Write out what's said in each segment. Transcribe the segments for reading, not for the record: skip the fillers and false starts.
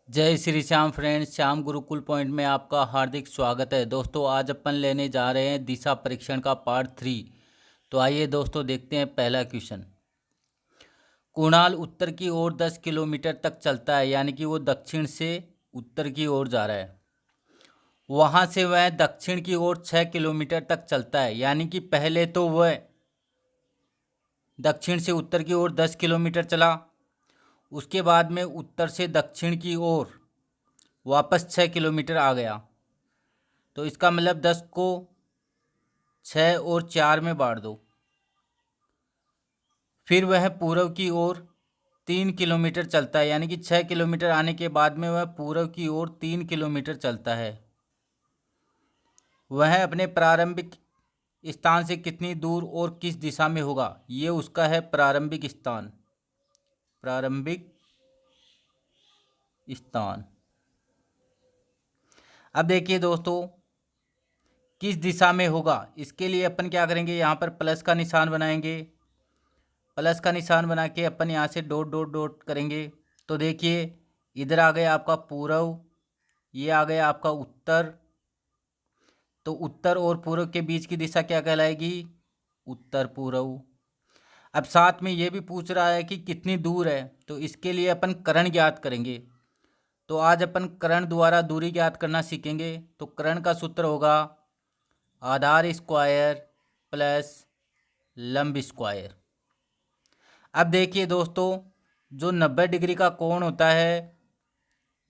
जय Shri Shyam friends, Shyam Gurukul point में आपका हार्दिक स्वागत है। दोस्तों आज अपन लेने जा रहे हैं दिशा परीक्षण का पार्ट 3। तो आइए दोस्तों देखते हैं पहला क्वेश्चन। कुणाल उत्तर की ओर 10 किलोमीटर तक चलता है, यानी कि वो दक्षिण से उत्तर की ओर जा रहा है। वहाँ से वह दक्षिण की ओर 6 किलोमीटर तक चलता है, यानी कि पहले तो वह दक्षिण से उत्तर की ओर 10 किलोमीटर चला, उसके बाद में उत्तर से दक्षिण की ओर वापस 6 किलोमीटर आ गया। तो इसका मतलब 10 को 6 और 4 में बांट दो। फिर वह पूर्व की ओर 3 किलोमीटर चलता है, यानी कि 6 किलोमीटर आने के बाद में वह पूर्व की ओर 3 किलोमीटर चलता है। वह अपने प्रारंभिक स्थान से कितनी दूर और किस दिशा में होगा, ये उसका है प्रारंभिक स्थान। प्रारंभिक स्थान। अब देखिए दोस्तों, किस दिशा में होगा, इसके लिए अपन क्या करेंगे, यहाँ पर प्लस का निशान बनाएंगे। प्लस का निशान बना के अपन यहाँ से डॉट डॉट डॉट करेंगे। तो देखिए इधर आ गया आपका पूर्व, ये आ गया आपका उत्तर। तो उत्तर और पूर्व के बीच की दिशा क्या कहलाएगी, उत्तर पूर्व। अब साथ में ये भी पूछ रहा है कि कितनी दूर है, तो इसके लिए अपन कर्ण ज्ञात करेंगे। तो आज अपन कर्ण द्वारा दूरी ज्ञात करना सीखेंगे। तो कर्ण का सूत्र होगा आधार स्क्वायर प्लस लंब स्क्वायर। अब देखिए दोस्तों, जो 90 डिग्री का कोण होता है,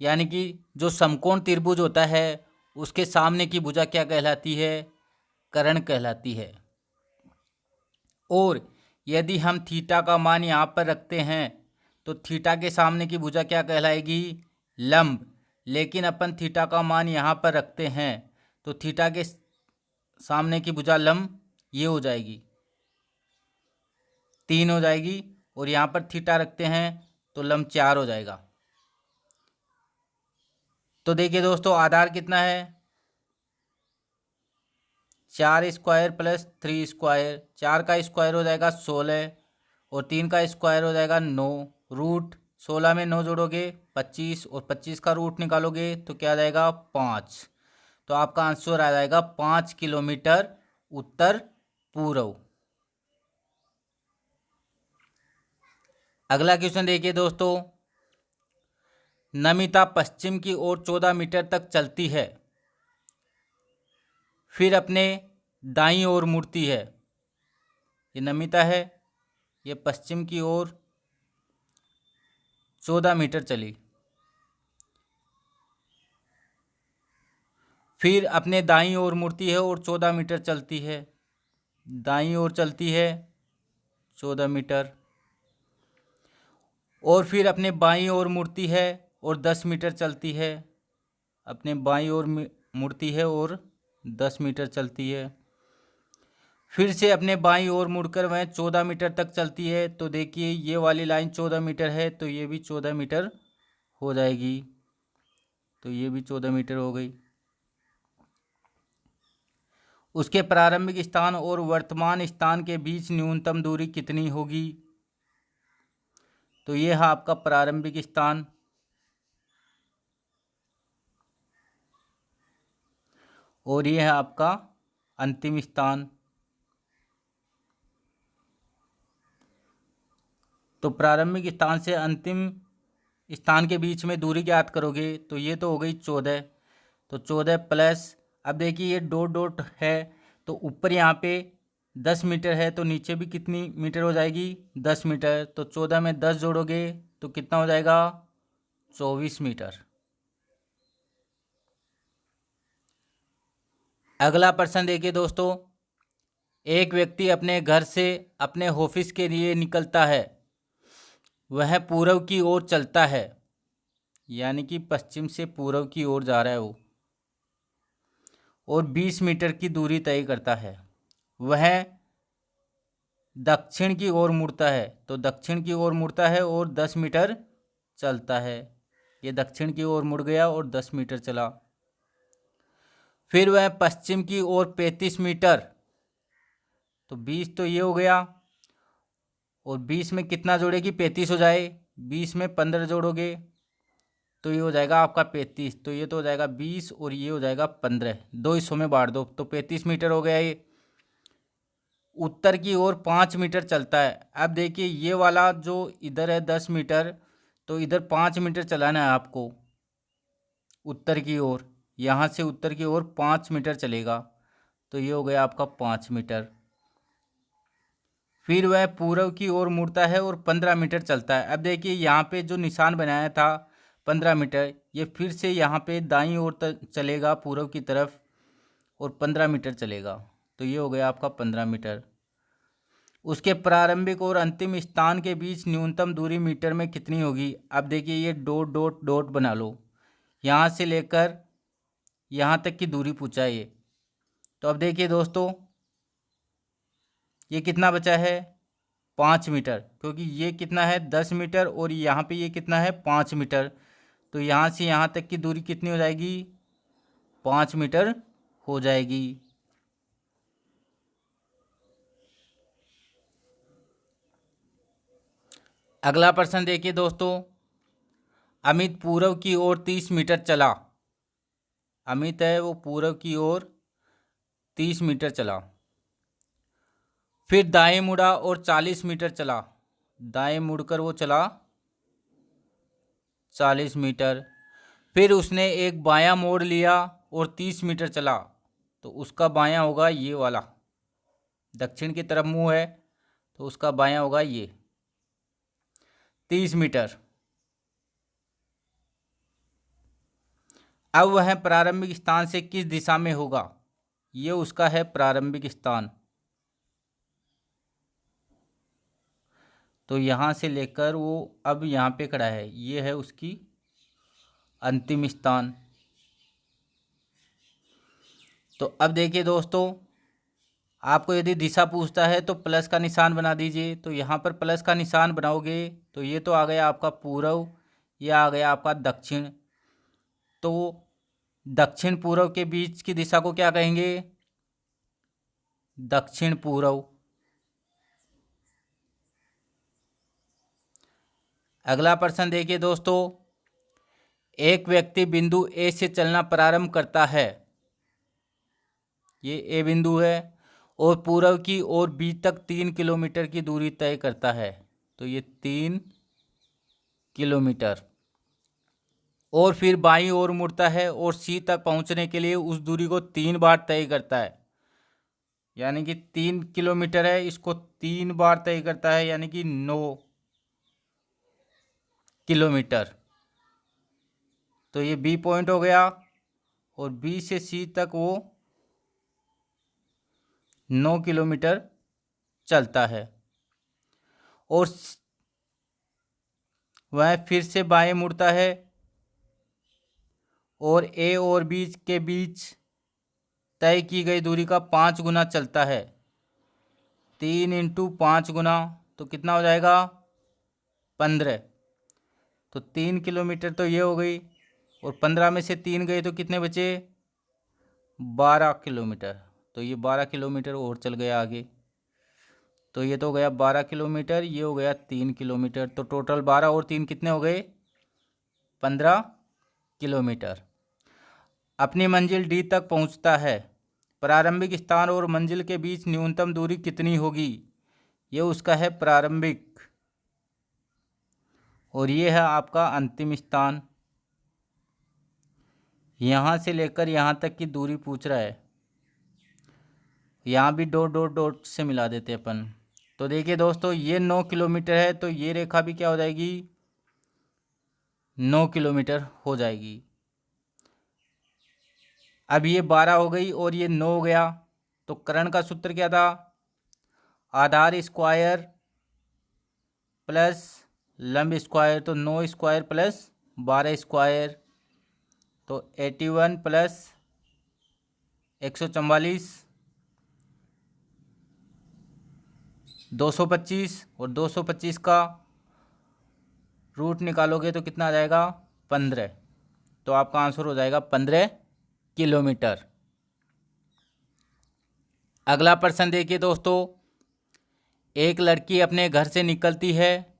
यानी कि जो समकोण त्रिभुज होता है, उसके सामने की भुजा क्या कहलाती है, कर्ण कहलाती है। और यदि हम थीटा का मान यहाँ पर रखते हैं तो थीटा के सामने की भुजा क्या कहलाएगी, लंब। लेकिन अपन थीटा का मान यहाँ पर रखते हैं तो थीटा के सामने की भुजा लंब ये हो जाएगी, 3 हो जाएगी। और यहाँ पर थीटा रखते हैं तो लंब 4 हो जाएगा। तो देखिए दोस्तों, आधार कितना है, 4 स्क्वायर प्लस 3 स्क्वायर। 4 का स्क्वायर हो जाएगा 16 और 3 का स्क्वायर हो जाएगा 9। रूट 16 में 9 जोड़ोगे 25 और 25 का रूट निकालोगे तो क्या आ जाएगा 5। तो आपका आंसर आ जाएगा 5 किलोमीटर उत्तर पूर्व। अगला क्वेश्चन देखिए दोस्तों, नमिता पश्चिम की ओर 14 मीटर तक चलती है, फिर अपने दाईं ओर मुड़ती है। ये नमिता है, ये पश्चिम की ओर 14 मीटर चली, फिर अपने दाईं ओर मुड़ती है और 14 मीटर चलती है। दाईं ओर चलती है 14 मीटर, और फिर अपने बाईं ओर मुड़ती है और 10 मीटर चलती है। अपने बाईं ओर मुड़ती है और 10 मीटर चलती है। फिर से अपने बाईं ओर मुड़कर वह 14 मीटर तक चलती है। तो देखिए ये वाली लाइन 14 मीटर है, तो ये भी 14 मीटर हो जाएगी। तो ये भी 14 मीटर हो गई। उसके प्रारंभिक स्थान और वर्तमान स्थान के बीच न्यूनतम दूरी कितनी होगी। तो ये है आपका प्रारंभिक स्थान, और ये है आपका अंतिम स्थान। तो प्रारंभिक स्थान से अंतिम स्थान के बीच में दूरी ज्ञात करोगे तो ये तो हो गई 14। तो 14 प्लस, अब देखिए ये डॉट डॉट है, तो ऊपर यहाँ पे 10 मीटर है, तो नीचे भी कितनी मीटर हो जाएगी, 10 मीटर। तो 14 में 10 जोड़ोगे तो कितना हो जाएगा, 24 मीटर। अगला प्रश्न देखिए दोस्तों, एक व्यक्ति अपने घर से अपने ऑफिस के लिए निकलता है, वह पूर्व की ओर चलता है, यानी कि पश्चिम से पूर्व की ओर जा रहा है वो, और 20 मीटर की दूरी तय करता है। वह दक्षिण की ओर मुड़ता है, तो दक्षिण की ओर मुड़ता है और 10 मीटर चलता है। ये दक्षिण की ओर मुड़ गया और 10 मीटर चला। फिर वह पश्चिम की ओर 35 मीटर, तो 20 तो ये हो गया, और 20 में कितना जोड़ेगी, 35 हो जाए, 20 में 15 जोड़ोगे तो ये हो जाएगा आपका 35। तो ये तो हो जाएगा 20 और ये हो जाएगा 15, 2 हिस्सों में बांट दो तो 35 मीटर हो गया ये। उत्तर की ओर 5 मीटर चलता है। अब देखिए ये वाला जो इधर है 10 मीटर, तो इधर 5 मीटर चलाना है आपको उत्तर की ओर। यहाँ से उत्तर की ओर 5 मीटर चलेगा, तो ये हो गया आपका 5 मीटर। फिर वह पूर्व की ओर मुड़ता है और 15 मीटर चलता है। अब देखिए यहाँ पे जो निशान बनाया था 15 मीटर, ये फिर से यहाँ पे दाईं ओर चलेगा पूर्व की तरफ और 15 मीटर चलेगा, तो ये हो गया आपका 15 मीटर। उसके प्रारंभिक और अंतिम स्थान के बीच न्यूनतम दूरी मीटर में कितनी होगी? अब देखिए ये डॉट डॉट डॉट बना लो, यहाँ से लेकर यहाँ तक की दूरी पूछा है ये। तो अब देखिए दोस्तों ये कितना बचा है 5 मीटर, क्योंकि ये कितना है 10 मीटर और यहाँ पे ये कितना है 5 मीटर। तो यहाँ से यहाँ तक की दूरी कितनी हो जाएगी 5 मीटर हो जाएगी। अगला प्रश्न देखिए दोस्तों, अमित पूर्व की ओर 30 मीटर चला। अमित है वो पूर्व की ओर 30 मीटर चला, फिर दाएं मुड़ा और 40 मीटर चला। दाएं मुड़कर वो चला 40 मीटर। फिर उसने एक बायां मोड़ लिया और 30 मीटर चला, तो उसका बायां होगा ये वाला, दक्षिण की तरफ मुंह है तो उसका बायां होगा ये 30 मीटर। अब वह प्रारंभिक स्थान से किस दिशा में होगा? ये उसका है प्रारंभिक स्थान, तो यहाँ से लेकर वो अब यहाँ पे खड़ा है, ये है उसकी अंतिम स्थान। तो अब देखिए दोस्तों, आपको यदि दिशा पूछता है तो प्लस का निशान बना दीजिए। तो यहाँ पर प्लस का निशान बनाओगे तो ये तो आ गया आपका पूर्व, ये आ गया आपका दक्षिण। तो दक्षिण पूर्व के बीच की दिशा को क्या कहेंगे? दक्षिण पूर्व। अगला प्रश्न देखिए दोस्तों, एक व्यक्ति बिंदु ए से चलना प्रारंभ करता है, ये ए बिंदु है, और पूर्व की ओर बी तक 3 किलोमीटर की दूरी तय करता है, तो ये 3 किलोमीटर। और फिर बाईं ओर मुड़ता है और सी तक पहुंचने के लिए उस दूरी को 3 बार तय करता है, यानी कि 3 किलोमीटर है, इसको 3 बार तय करता है, यानी कि 9 किलोमीटर। तो ये बी पॉइंट हो गया और बी से सी तक वो 9 किलोमीटर चलता है। और वह फिर से बाएं मुड़ता है और ए और बी के बीच तय की गई दूरी का 5 गुना चलता है। 3 इंटू 5 गुना तो कितना हो जाएगा 15। तो 3 किलोमीटर तो ये हो गई, और 15 में से 3 गए तो कितने बचे 12 किलोमीटर। तो ये 12 किलोमीटर और चल गया आगे, तो ये तो हो गया 12 किलोमीटर, ये हो गया 3 किलोमीटर। तो टोटल 12 और 3 कितने हो गए 15 किलोमीटर। अपनी मंजिल डी तक पहुंचता है, प्रारंभिक स्थान और मंजिल के बीच न्यूनतम दूरी कितनी होगी? ये उसका है प्रारंभिक और ये है आपका अंतिम स्थान। यहाँ से लेकर यहाँ तक की दूरी पूछ रहा है, यहाँ भी डॉट डॉट डॉट से मिला देते अपन। तो देखिए दोस्तों, ये 9 किलोमीटर है, तो ये रेखा भी क्या हो जाएगी 9 किलोमीटर हो जाएगी। अब ये 12 हो गई और ये 9 हो गया, तो कर्ण का सूत्र क्या था? आधार स्क्वायर प्लस लंब स्क्वायर, तो 9 स्क्वायर प्लस 12 स्क्वायर, तो 81 प्लस 144 225, और 225 का रूट निकालोगे तो कितना आ जाएगा 15। तो आपका आंसर हो जाएगा 15 किलोमीटर। अगला प्रश्न देखिए दोस्तों, एक लड़की अपने घर से निकलती है,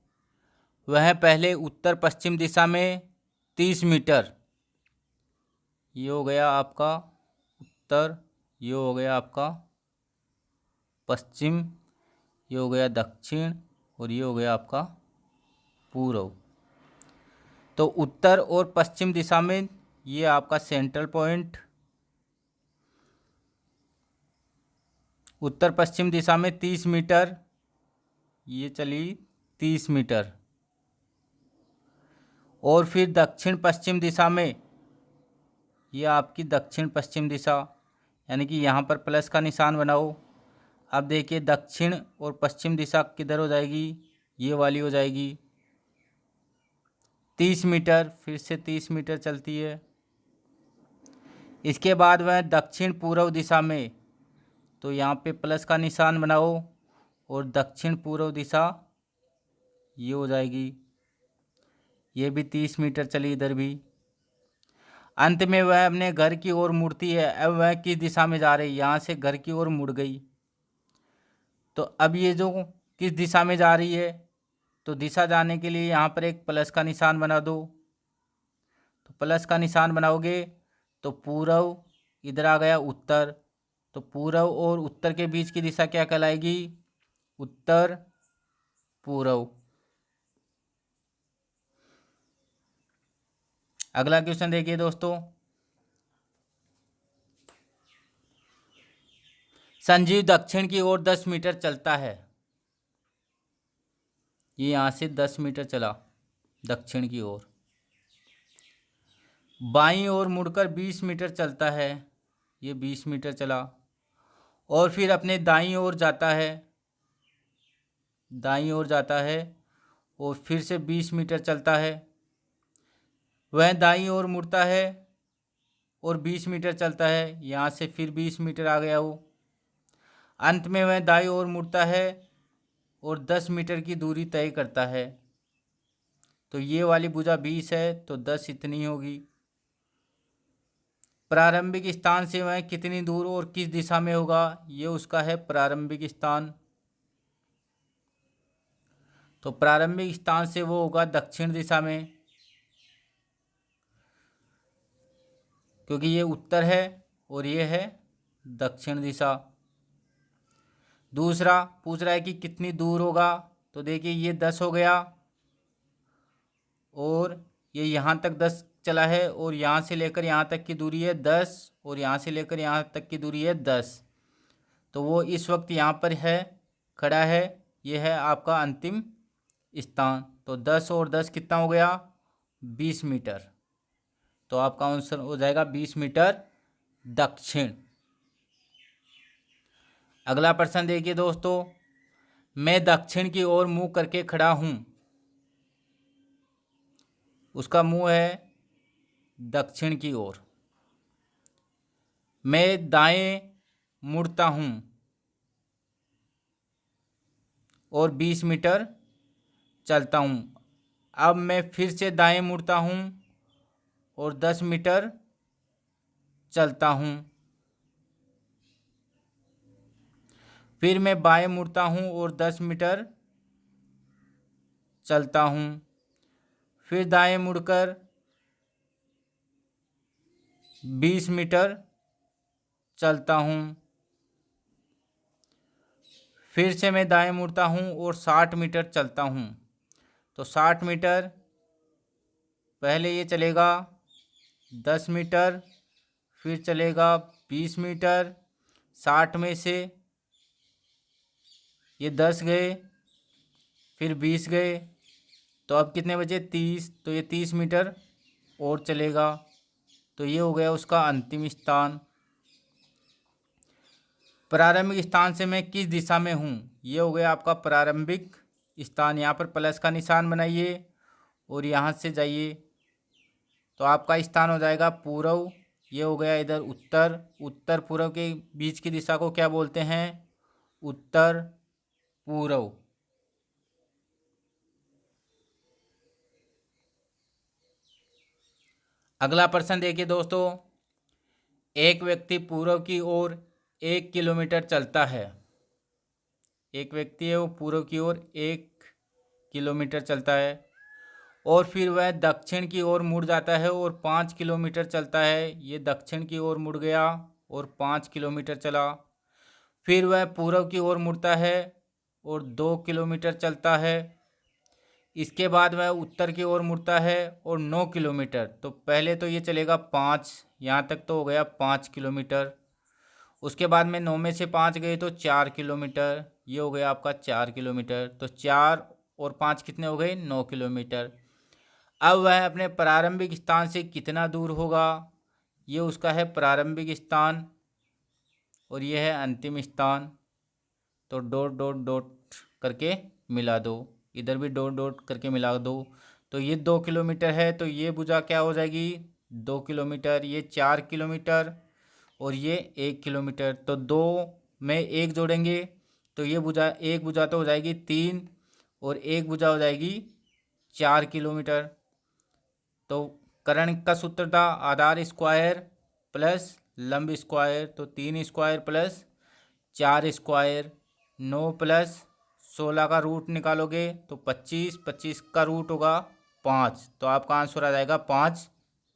वह पहले उत्तर पश्चिम दिशा में 30 मीटर। ये हो गया आपका उत्तर, ये हो गया आपका पश्चिम, ये हो गया दक्षिण और ये हो गया आपका पूर्व। तो उत्तर और पश्चिम दिशा में ये आपका सेंट्रल पॉइंट, उत्तर पश्चिम दिशा में 30 मीटर, ये चली 30 मीटर। और फिर दक्षिण पश्चिम दिशा में ये आपकी दक्षिण पश्चिम दिशा, यानी कि यहाँ पर प्लस का निशान बनाओ। अब देखिए दक्षिण और पश्चिम दिशा किधर हो जाएगी, ये वाली हो जाएगी 30 मीटर, फिर से 30 मीटर चलती है। इसके बाद वह दक्षिण पूर्व दिशा में, तो यहाँ पे प्लस का निशान बनाओ और दक्षिण पूर्व दिशा ये हो जाएगी, ये भी 30 मीटर चली इधर भी। अंत में वह अपने घर की ओर मुड़ती है। अब वह किस दिशा में जा रही है, यहाँ से घर की ओर मुड़ गई। तो अब ये जो किस दिशा में जा रही है, तो दिशा जाने के लिए यहाँ पर एक प्लस का निशान बना दो। तो प्लस का निशान बनाओगे तो पूर्व, इधर आ गया उत्तर, तो पूर्व और उत्तर के बीच की दिशा क्या कहलाएगी, उत्तर पूर्व। अगला क्वेश्चन देखिए दोस्तों, संजीव दक्षिण की ओर 10 मीटर चलता है। ये यहाँ से 10 मीटर चला दक्षिण की ओर, बाईं ओर मुड़कर 20 मीटर चलता है, ये 20 मीटर चला। और फिर अपने दाईं ओर जाता है, दाईं ओर जाता है और फिर से 20 मीटर चलता है। वह दाईं ओर मुड़ता है और 20 मीटर चलता है, यहाँ से फिर 20 मीटर आ गया वो। अंत में वह दाईं ओर मुड़ता है और 10 मीटर की दूरी तय करता है। तो ये वाली भुजा 20 है, तो 10 इतनी होगी। प्रारंभिक स्थान से वह कितनी दूर और किस दिशा में होगा, ये उसका है प्रारंभिक स्थान। तो प्रारंभिक स्थान से वो होगा दक्षिण दिशा में, क्योंकि ये उत्तर है और ये है दक्षिण दिशा। दूसरा पूछ रहा है कि कितनी दूर होगा, तो देखिए ये 10 हो गया और ये यहाँ तक 10 चला है और यहाँ से लेकर यहाँ तक की दूरी है 10 और यहाँ से लेकर यहाँ तक की दूरी है 10। तो वो इस वक्त यहाँ पर है, खड़ा है, ये है आपका अंतिम स्थान। तो 10 और 10 कितना हो गया, 20 मीटर। तो आपका आंसर हो जाएगा 20 मीटर दक्षिण। अगला प्रश्न देखिए दोस्तों, मैं दक्षिण की ओर मुंह करके खड़ा हूं। उसका मुंह है दक्षिण की ओर। मैं दाएं मुड़ता हूं और 20 मीटर चलता हूं। अब मैं फिर से दाएं मुड़ता हूं और 10 मीटर चलता हूं। फिर मैं बाएं मुड़ता हूं और 10 मीटर चलता हूं। फिर दाएं मुड़कर 20 मीटर चलता हूं। फिर से मैं दाएं मुड़ता हूं और 60 मीटर चलता हूं। तो 60 मीटर पहले ये चलेगा 10 मीटर, फिर चलेगा 20 मीटर। 60 में से ये 10 गए, फिर 20 गए, तो अब कितने बचे, 30। तो ये 30 मीटर और चलेगा। तो ये हो गया उसका अंतिम स्थान। प्रारंभिक स्थान से मैं किस दिशा में हूँ, ये हो गया आपका प्रारंभिक स्थान। यहाँ पर प्लस का निशान बनाइए और यहाँ से जाइए, तो आपका स्थान हो जाएगा पूर्व। ये हो गया इधर उत्तर। उत्तर पूर्व के बीच की दिशा को क्या बोलते हैं, उत्तर पूर्व। अगला प्रश्न देखिए दोस्तों, एक व्यक्ति पूर्व की ओर 1 किलोमीटर चलता है। एक व्यक्ति है वो पूर्व की ओर 1 किलोमीटर चलता है और फिर वह दक्षिण की ओर मुड़ जाता है और 5 किलोमीटर चलता है। ये दक्षिण की ओर मुड़ गया और 5 किलोमीटर चला। फिर वह पूर्व की ओर मुड़ता है और 2 किलोमीटर चलता है। इसके बाद वह उत्तर की ओर मुड़ता है और 9 किलोमीटर। तो पहले तो ये चलेगा 5, यहाँ तक तो हो गया 5 किलोमीटर। उसके बाद में 9 में से 5 गए तो 4 किलोमीटर, ये हो गया आपका 4 किलोमीटर। तो 4 और 5 कितने हो गए? 9 किलोमीटर। अब वह अपने प्रारंभिक स्थान से कितना दूर होगा? ये उसका है प्रारंभिक स्थान और ये है अंतिम स्थान। तो डॉट डॉट डॉट करके मिला दो, इधर भी डॉट डॉट करके मिला दो। तो ये 2 किलोमीटर है, तो ये भुजा क्या हो जाएगी? 2 किलोमीटर। ये 4 किलोमीटर और ये 1 किलोमीटर। तो 2 में 1 जोड़ेंगे तो ये भुजा, एक भुजा तो हो जाएगी 3 और एक भुजा हो जाएगी 4 किलोमीटर। तो कर्ण का सूत्र था आधार स्क्वायर प्लस लंब स्क्वायर। तो 3 स्क्वायर प्लस 4 स्क्वायर, 9 प्लस 16 का रूट निकालोगे तो 25, 25 का रूट होगा 5। तो आपका आंसर आ जाएगा 5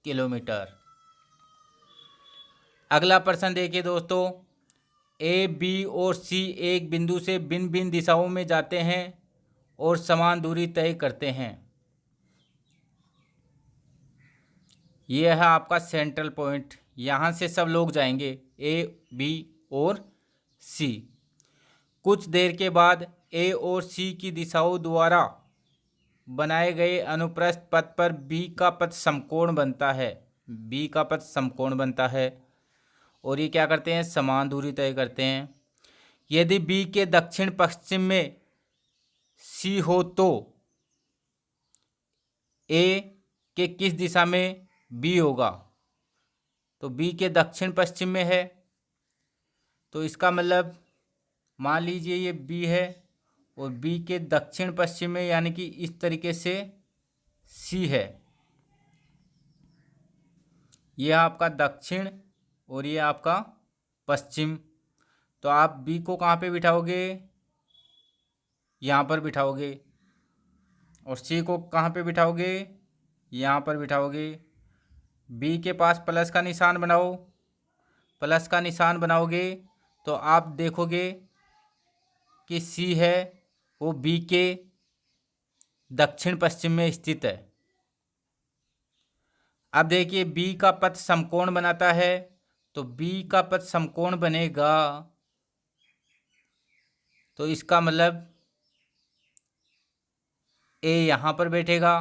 किलोमीटर। अगला प्रश्न देखिए दोस्तों, ए, बी और सी एक बिंदु से भिन्न भिन्न दिशाओं में जाते हैं और समान दूरी तय करते हैं। यह है आपका सेंट्रल पॉइंट। यहाँ से सब लोग जाएंगे, ए, बी और सी। कुछ देर के बाद ए और सी की दिशाओं द्वारा बनाए गए अनुप्रस्थ पथ पर बी का पथ समकोण बनता है। बी का पथ समकोण बनता है और ये क्या करते हैं? समान दूरी तय करते हैं। यदि बी के दक्षिण पश्चिम में सी हो तो ए के किस दिशा में बी होगा? तो बी के दक्षिण पश्चिम में है, तो इसका मतलब मान लीजिए ये बी है और बी के दक्षिण पश्चिम में, यानी कि इस तरीके से सी है। ये आपका दक्षिण और ये आपका पश्चिम। तो आप बी को कहाँ पे बिठाओगे? यहाँ पर बिठाओगे। और सी को कहाँ पे बिठाओगे? यहाँ पर बिठाओगे। बी के पास प्लस का निशान बनाओ। प्लस का निशान बनाओगे तो आप देखोगे कि सी है वो बी के दक्षिण पश्चिम में स्थित है। अब देखिए बी का पथ समकोण बनाता है, तो बी का पथ समकोण बनेगा तो इसका मतलब ए यहाँ पर बैठेगा,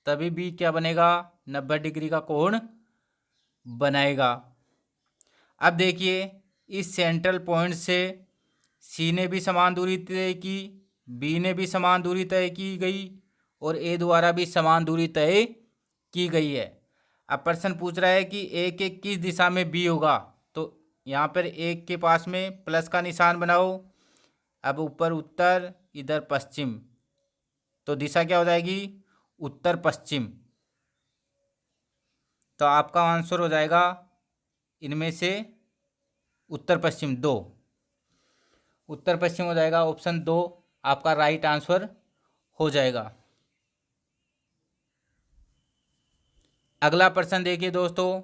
तभी बी क्या बनेगा? 90 डिग्री का कोण बनाएगा। अब देखिए इस सेंट्रल पॉइंट से सी ने भी समान दूरी तय की, बी ने भी समान दूरी तय की गई और ए द्वारा भी समान दूरी तय की गई है। अब प्रश्न पूछ रहा है कि ए के किस दिशा में बी होगा? तो यहाँ पर ए के पास में प्लस का निशान बनाओ। अब ऊपर उत्तर, इधर पश्चिम, तो दिशा क्या हो जाएगी? उत्तर पश्चिम। तो आपका आंसर हो जाएगा इनमें से उत्तर पश्चिम 2। उत्तर पश्चिम हो जाएगा, ऑप्शन 2 आपका राइट आंसर हो जाएगा। अगला प्रश्न देखिए दोस्तों,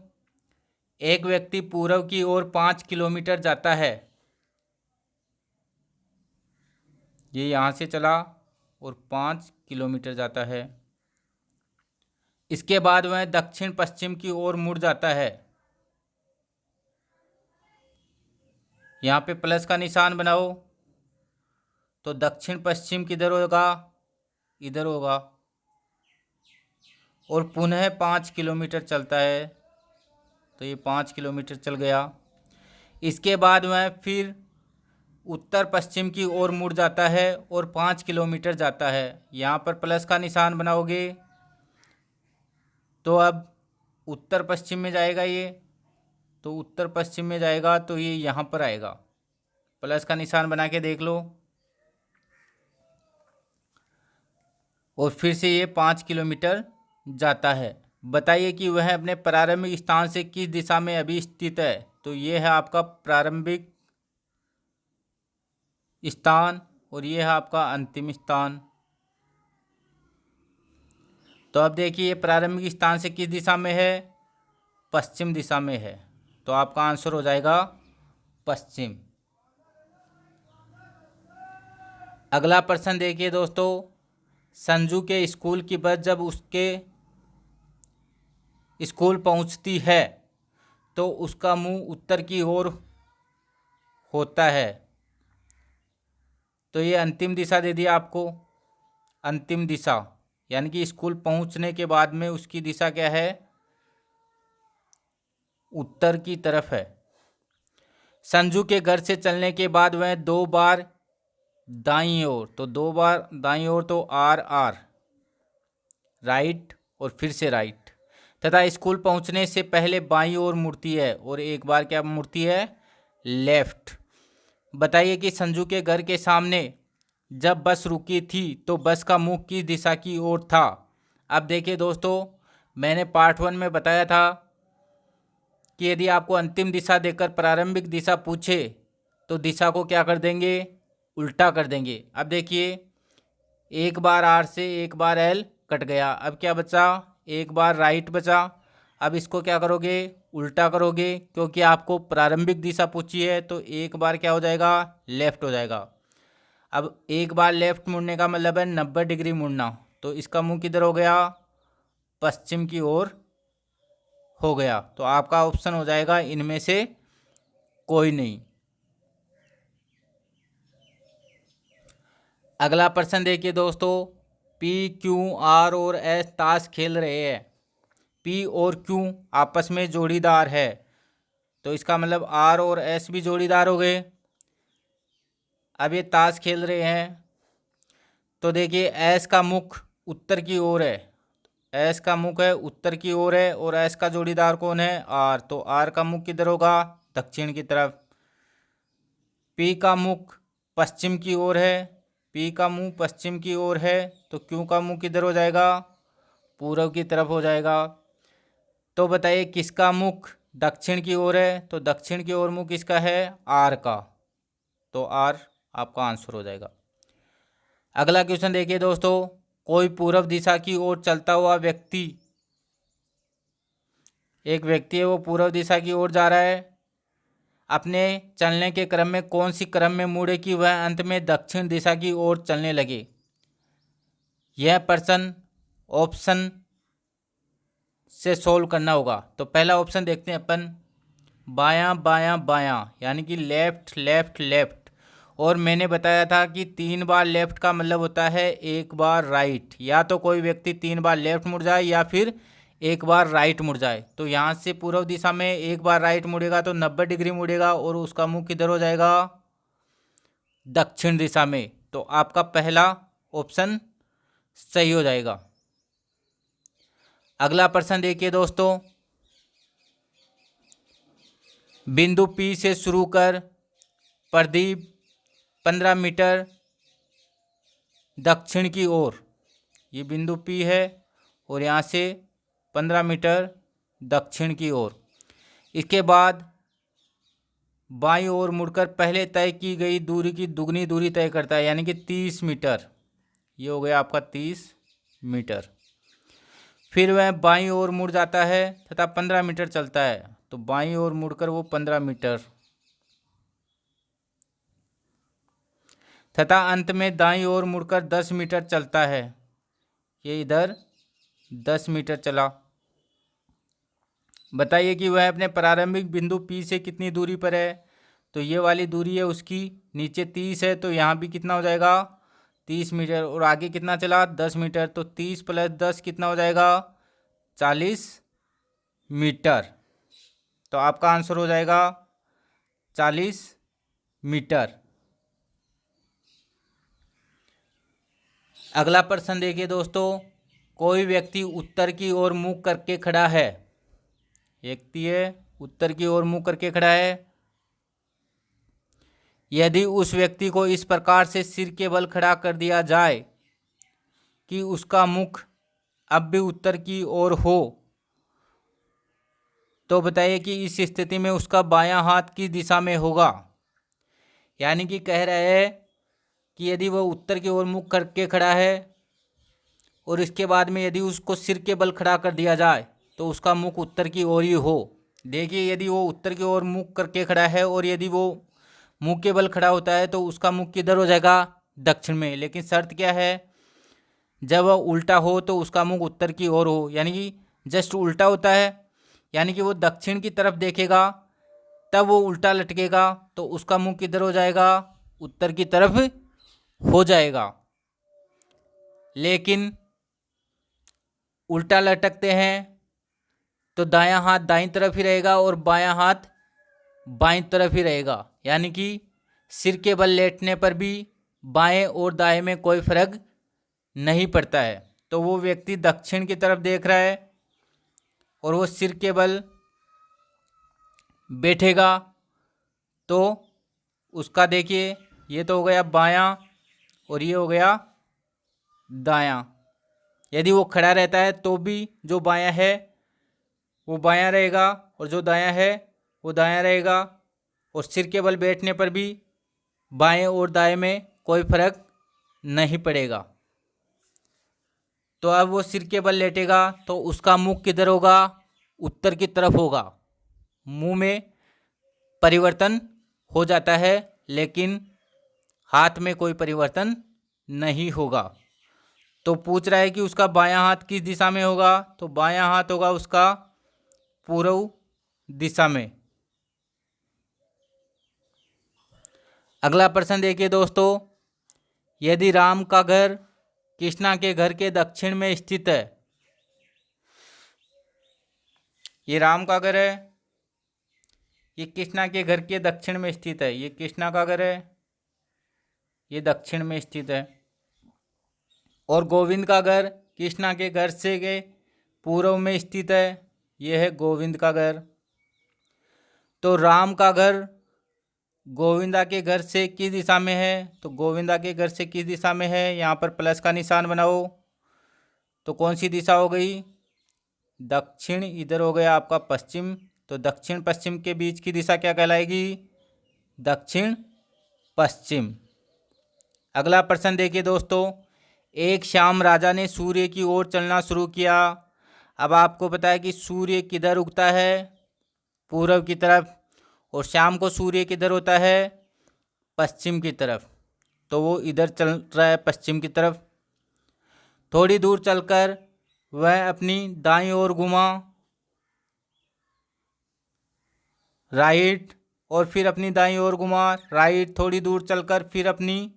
एक व्यक्ति पूर्व की ओर 5 किलोमीटर जाता है। ये यहाँ से चला और 5 किलोमीटर जाता है। इसके बाद वह दक्षिण पश्चिम की ओर मुड़ जाता है। यहाँ पे प्लस का निशान बनाओ। तो दक्षिण पश्चिम किधर होगा? इधर होगा। और पुनः 5 किलोमीटर चलता है, तो ये 5 किलोमीटर चल गया। इसके बाद वह फिर उत्तर पश्चिम की ओर मुड़ जाता है और 5 किलोमीटर जाता है। यहाँ पर प्लस का निशान बनाओगे तो अब उत्तर पश्चिम में जाएगा ये, तो उत्तर पश्चिम में जाएगा तो ये यहाँ पर आएगा। प्लस का निशान बना के देख लो। और फिर से ये 5 किलोमीटर जाता है। बताइए कि वह अपने प्रारंभिक स्थान से किस दिशा में अभी स्थित है? तो ये है आपका प्रारंभिक स्थान और ये है आपका अंतिम स्थान। तो अब देखिए प्रारंभिक स्थान से किस दिशा में है, पश्चिम दिशा में है, तो आपका आंसर हो जाएगा पश्चिम। अगला प्रश्न देखिए दोस्तों, संजू के स्कूल की बस जब उसके स्कूल पहुंचती है तो उसका मुंह उत्तर की ओर होता है, तो ये अंतिम दिशा दे दिया आपको। अंतिम दिशा यानी कि स्कूल पहुंचने के बाद में उसकी दिशा क्या है, उत्तर की तरफ है। संजू के घर से चलने के बाद वह 2 बार दाईं ओर, तो 2 बार दाईं ओर तो आर आर राइट और फिर से राइट, तथा स्कूल पहुंचने से पहले बाईं ओर मुड़ती है और एक बार क्या मुड़ती है, लेफ्ट। बताइए कि संजू के घर के सामने जब बस रुकी थी तो बस का मुख किस दिशा की ओर था। अब देखिए दोस्तों, मैंने पार्ट 1 में बताया था कि यदि आपको अंतिम दिशा देकर प्रारंभिक दिशा पूछे तो दिशा को क्या कर देंगे, उल्टा कर देंगे। अब देखिए, एक बार आर से एक बार एल कट गया, अब क्या बचा, एक बार राइट बचा। अब इसको क्या करोगे, उल्टा करोगे, क्योंकि आपको प्रारंभिक दिशा पूछी है, तो एक बार क्या हो जाएगा, लेफ्ट हो जाएगा। अब एक बार लेफ्ट मुड़ने का मतलब है 90 डिग्री मुड़ना, तो इसका मुंह किधर हो गया, पश्चिम की ओर हो गया। तो आपका ऑप्शन हो जाएगा इनमें से कोई नहीं। अगला प्रश्न देखिए दोस्तों, पी क्यू आर और एस ताश खेल रहे हैं। पी और क्यू आपस में जोड़ीदार है, तो इसका मतलब आर और एस भी जोड़ीदार हो गए। अब ये ताश खेल रहे हैं, तो देखिए एस का मुख उत्तर की ओर है, एस का मुख है उत्तर की ओर है, और एस का जोड़ीदार कौन है, आर, तो आर का मुख किधर होगा, दक्षिण की तरफ। पी का मुख पश्चिम की ओर है, पी का मुंह पश्चिम की ओर है, तो क्यू का मुंह किधर हो जाएगा, पूर्व की तरफ हो जाएगा। तो बताइए किसका मुख दक्षिण की ओर है, तो दक्षिण की ओर मुख किसका है, आर का, तो आर आपका आंसर हो जाएगा। अगला क्वेश्चन देखिए दोस्तों, कोई पूर्व दिशा की ओर चलता हुआ व्यक्ति, एक व्यक्ति है वो पूर्व दिशा की ओर जा रहा है, अपने चलने के क्रम में कौन सी क्रम में मुड़े कि वह अंत में दक्षिण दिशा की ओर चलने लगे। यह प्रश्न ऑप्शन से सोल्व करना होगा। तो पहला ऑप्शन देखते हैं अपन, बायां बायां बायां यानी कि लेफ्ट लेफ्ट लेफ्ट, और मैंने बताया था कि 3 बार लेफ्ट का मतलब होता है 1 बार राइट। या तो कोई व्यक्ति 3 बार लेफ्ट मुड़ जाए या फिर 1 बार राइट मुड़ जाए। तो यहाँ से पूर्व दिशा में 1 बार राइट मुड़ेगा तो 90 डिग्री मुड़ेगा, और उसका मुंह किधर हो जाएगा, दक्षिण दिशा में। तो आपका पहला ऑप्शन सही हो जाएगा। अगला प्रश्न देखिए दोस्तों, बिंदु P से शुरू कर प्रदीप 15 मीटर दक्षिण की ओर, ये बिंदु P है, और यहाँ से 15 मीटर दक्षिण की ओर। इसके बाद बाईं ओर मुड़कर पहले तय की गई दूरी की दुगनी दूरी तय करता है, यानी कि 30 मीटर, ये हो गया आपका 30 मीटर। फिर वह बाईं ओर मुड़ जाता है तथा 15 मीटर चलता है, तो बाईं ओर मुड़कर वो 15 मीटर, तथा अंत में दाईं ओर मुड़कर 10 मीटर चलता है, ये इधर 10 मीटर चला। बताइए कि वह अपने प्रारंभिक बिंदु P से कितनी दूरी पर है। तो ये वाली दूरी है उसकी, नीचे 30 है, तो यहाँ भी कितना हो जाएगा, 30 मीटर, और आगे कितना चला, 10 मीटर, तो 30 + 10 कितना हो जाएगा, 40 मीटर। तो आपका आंसर हो जाएगा 40 मीटर। अगला प्रश्न देखिए दोस्तों, कोई व्यक्ति उत्तर की ओर मुंह करके खड़ा है, व्यक्ति है उत्तर की ओर मुंह करके खड़ा है। यदि उस व्यक्ति को इस प्रकार से सिर के बल खड़ा कर दिया जाए कि उसका मुख अब भी उत्तर की ओर हो, तो बताइए कि इस स्थिति में उसका बायां हाथ किस दिशा में होगा। यानी कि कह रहा है कि यदि वह उत्तर की ओर मुख करके खड़ा है और इसके बाद में यदि उसको सिर के बल खड़ा कर दिया जाए तो उसका मुख उत्तर की ओर ही हो। देखिए, यदि वो उत्तर की ओर मुख करके खड़ा है और यदि वो मुंह के बल खड़ा होता है तो उसका मुख किधर हो जाएगा? दक्षिण में। लेकिन शर्त क्या है? जब वह उल्टा हो तो उसका मुख उत्तर की ओर हो, यानी कि जस्ट उल्टा होता है, यानी कि वो दक्षिण की तरफ देखेगा तब वो उल्टा लटकेगा तो उसका मुंह किधर हो जाएगा? उत्तर की तरफ हो जाएगा। लेकिन उल्टा लटकते हैं तो दायां हाथ दाईं तरफ ही रहेगा और बायां हाथ बाईं तरफ ही रहेगा, यानी कि सिर के बल लेटने पर भी बाएं और दाएं में कोई फर्क नहीं पड़ता है। तो वो व्यक्ति दक्षिण की तरफ देख रहा है और वो सिर के बल बैठेगा तो उसका देखिए, ये तो हो गया बायां और ये हो गया दायां। यदि वो खड़ा रहता है तो भी जो बायां है वो बायां रहेगा और जो दायां है वो दायां रहेगा, और सिर के बल बैठने पर भी बाएं और दाएं में कोई फर्क नहीं पड़ेगा। तो अब वो सिर के बल लेटेगा तो उसका मुख किधर होगा? उत्तर की तरफ होगा। मुंह में परिवर्तन हो जाता है लेकिन हाथ में कोई परिवर्तन नहीं होगा। तो पूछ रहा है कि उसका बायां हाथ किस दिशा में होगा? तो बायां हाथ होगा उसका पूर्व दिशा में। अगला प्रश्न देखिए दोस्तों, यदि राम का घर कृष्णा के घर के दक्षिण में स्थित है, ये राम का घर है, ये कृष्णा के घर के दक्षिण में स्थित है, ये कृष्णा का घर है, ये दक्षिण में स्थित है, और गोविंद का घर कृष्णा के घर से के पूर्व में स्थित है, यह है गोविंद का घर। तो राम का घर गोविंदा के घर से किस दिशा में है? तो गोविंदा के घर से किस दिशा में है? यहाँ पर प्लस का निशान बनाओ। तो कौन सी दिशा हो गई? दक्षिण। इधर हो गया आपका पश्चिम। तो दक्षिण पश्चिम के बीच की दिशा क्या कहलाएगी? दक्षिण पश्चिम। अगला प्रश्न देखिए दोस्तों, एक शाम राजा ने सूर्य की ओर चलना शुरू किया। अब आपको पता है कि सूर्य किधर उगता है? पूर्व की तरफ, और शाम को सूर्य किधर होता है? पश्चिम की तरफ। तो वो इधर चल रहा है पश्चिम की तरफ। थोड़ी दूर चलकर वह अपनी दाईं ओर घुमा, राइट, और फिर अपनी दाईं ओर घुमा, राइट। थोड़ी दूर चलकर फिर अपनी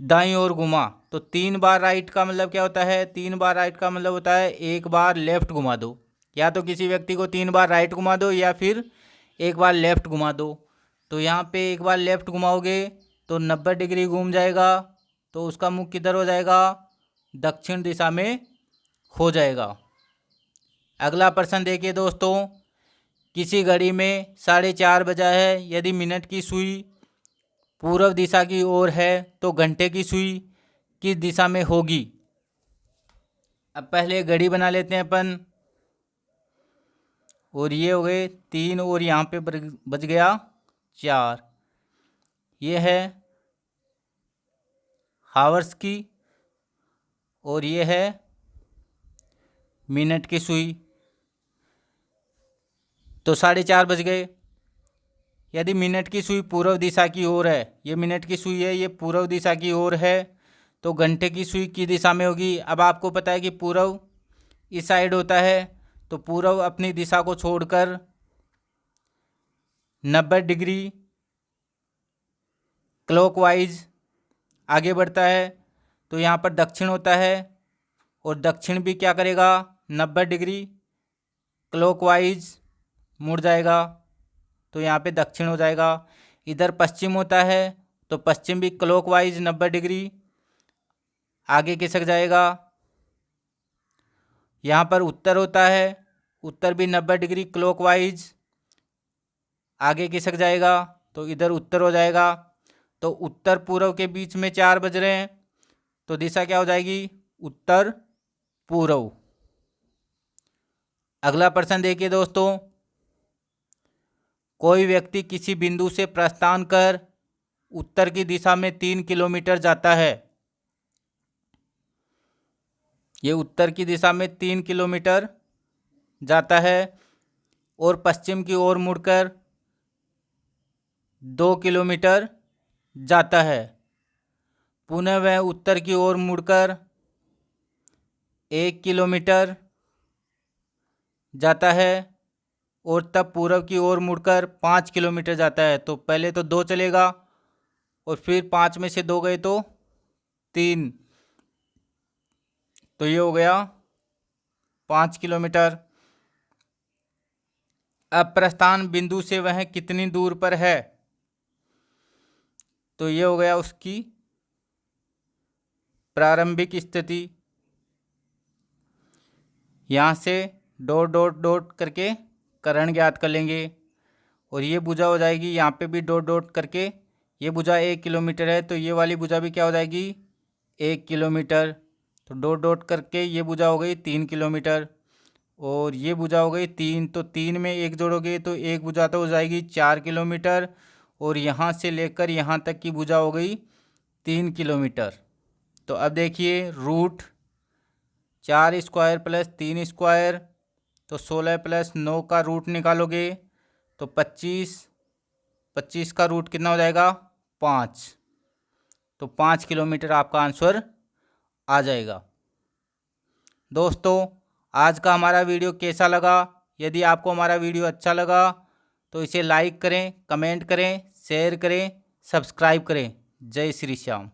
दाईं ओर घुमा। तो 3 बार राइट का मतलब क्या होता है? 3 बार राइट का मतलब होता है 1 बार लेफ्ट घुमा दो। या तो किसी व्यक्ति को 3 बार राइट घुमा दो या फिर 1 बार लेफ्ट घुमा दो। तो यहाँ पे 1 बार लेफ्ट घुमाओगे तो 90 डिग्री घूम जाएगा, तो उसका मुख किधर हो जाएगा? दक्षिण दिशा में हो जाएगा। अगला प्रश्न देखिए दोस्तों, किसी घड़ी में 4:30 बजा है। यदि मिनट की सुई पूर्व दिशा की ओर है तो घंटे की सुई किस दिशा में होगी? अब पहले घड़ी बना लेते हैं अपन। और ये हो गए 3 और यहाँ पे बज गया 4। ये है हावर्स की और ये है मिनट की सुई। तो 4:30 बज गए। यदि मिनट की सुई पूर्व दिशा की ओर है, ये मिनट की सुई है, ये पूर्व दिशा की ओर है, तो घंटे की सुई किस दिशा में होगी? अब आपको पता है कि पूर्व इस साइड होता है, तो पूर्व अपनी दिशा को छोड़कर 90 डिग्री क्लॉकवाइज आगे बढ़ता है। तो यहाँ पर दक्षिण होता है और दक्षिण भी क्या करेगा? 90 डिग्री क्लॉकवाइज मुड़ जाएगा, तो यहाँ पे दक्षिण हो जाएगा। इधर पश्चिम होता है तो पश्चिम भी क्लॉकवाइज 90 डिग्री आगे खिसक जाएगा। यहाँ पर उत्तर होता है, उत्तर भी 90 डिग्री क्लॉकवाइज आगे खिसक जाएगा, तो इधर उत्तर हो जाएगा। तो उत्तर पूर्व के बीच में 4 बज रहे हैं, तो दिशा क्या हो जाएगी? उत्तर पूर्व। अगला प्रश्न देखिए दोस्तों, कोई व्यक्ति किसी बिंदु से प्रस्थान कर उत्तर की दिशा में 3 किलोमीटर जाता है। ये उत्तर की दिशा में 3 किलोमीटर जाता है और पश्चिम की ओर मुड़कर 2 किलोमीटर जाता है। पुनः वह उत्तर की ओर मुड़कर 1 किलोमीटर जाता है और तब पूर्व की ओर मुड़कर 5 किलोमीटर जाता है। तो पहले तो 2 चलेगा और फिर 5 में से 2 गए तो 3, तो ये हो गया 5 किलोमीटर। अब प्रस्थान बिंदु से वह कितनी दूर पर है? तो ये हो गया उसकी प्रारंभिक स्थिति। यहाँ से डॉट डॉट डॉट करके करण ज्ञात कर लेंगे और ये भुजा हो जाएगी। यहाँ पे भी डॉट डॉट करके ये भुजा 1 किलोमीटर है तो ये वाली भुजा भी क्या हो जाएगी 1 किलोमीटर। तो डॉट डॉट करके ये भुजा हो गई 3 किलोमीटर और ये भुजा हो गई 3, तो 3 में 1 जोड़ोगे तो एक भुजा तो हो जाएगी 4 किलोमीटर और यहाँ से लेकर यहाँ तक की भुजा हो गई 3 किलोमीटर। तो अब देखिए रूट 4 स्क्वायर प्लस 3 स्क्वायर तो 16 प्लस 9 का रूट निकालोगे तो 25 का रूट कितना हो जाएगा 5। तो 5 किलोमीटर आपका आंसर आ जाएगा। दोस्तों आज का हमारा वीडियो कैसा लगा? यदि आपको हमारा वीडियो अच्छा लगा तो इसे लाइक करें, कमेंट करें, शेयर करें, सब्सक्राइब करें। जय श्री श्याम।